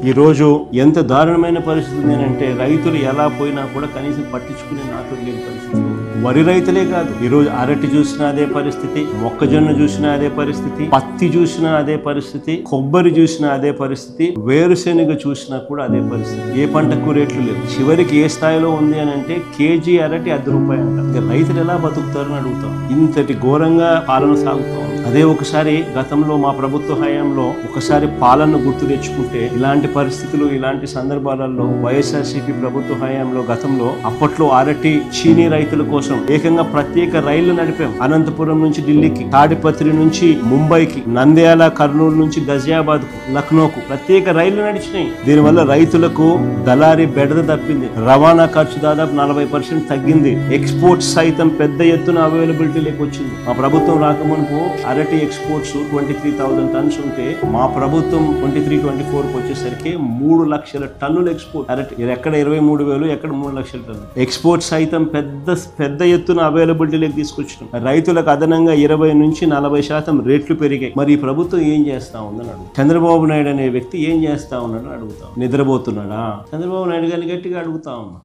ఈ రోజు ఎంత దారుణమైన పరిస్థితి అంటే రైతులు ఎలా పోయినా కూడా కనీసం పట్టించుకునే నాతులు లేని పరిస్థితి. వరి రైతులే కాదు, ఈ రోజు అరటి చూసినా అదే పరిస్థితి, మొక్కజొన్న చూసినా అదే పరిస్థితి, పత్తి చూసినా అదే పరిస్థితి, కొబ్బరి చూసినా అదే పరిస్థితి, వేరుశెనగ చూసినా కూడా అదే పరిస్థితి. ఏ పంటకు రేట్లు లేవు. చివరికి ఏ స్థాయిలో ఉంది అని అంటే కేజీ అరటి ₹10 అంట. రైతులు ఎలా బతుకుతారని అడుగుతాం. ఇంతటి ఘోరంగా పాలన సాగుతాం. అదే ఒకసారి గతంలో మా ప్రభుత్వ హయాంలో ఒకసారి పాలన గుర్తు తెచ్చుకుంటే ఇలాంటి పరిస్థితులు, ఇలాంటి సందర్భాలలో వైఎస్ఆర్సీపీ ప్రభుత్వ హయాంలో గతంలో అప్పట్లో అరటి చీనీ రైతుల కోసం ఏకంగా ప్రత్యేక రైళ్లు నడిపాం. అనంతపురం నుంచి ఢిల్లీకి, తాడిపత్రి నుంచి ముంబైకి, నంద్యాల కర్నూలు నుంచి గజియాబాద్ కు, లక్నోకు ప్రత్యేక రైళ్లు నడిచినాయి. దీనివల్ల రైతులకు దళారీ బెడద తప్పింది. రవాణా ఖర్చు దాదాపు 40% తగ్గింది. ఎక్స్పోర్ట్స్ సైతం పెద్ద ఎత్తున అవైలబిలిటీలోకి వచ్చింది. మా ప్రభుత్వం రాకమునుపు అరటి ఎక్స్పోర్ట్స్ 23,000 టన్స్ ఉంటే మా ప్రభుత్వం 23-24 వచ్చేసరికి 3 లక్షల టన్నులు ఎక్స్పోర్ట్ అరటి. ఎక్కడ 23,000, ఎక్కడ 3 లక్షల టన్నులు ఎక్స్పోర్ట్ సైతం పెద్ద ఎత్తున అవైలబిలిటీలోకి తీసుకొచ్చినాం. రైతులకు అదనంగా 20 నుంచి 40% రేట్లు పెరిగాయి. మరి ఈ ప్రభుత్వం ఏం చేస్తా ఉందని అడుగు. చంద్రబాబు నాయుడు అనే వ్యక్తి ఏం చేస్తా ఉన్నాడని అడుగుతాం. నిద్రపోతున్నాడా? చంద్రబాబు నాయుడు గారిని గట్టిగా అడుగుతా ఉన్నా.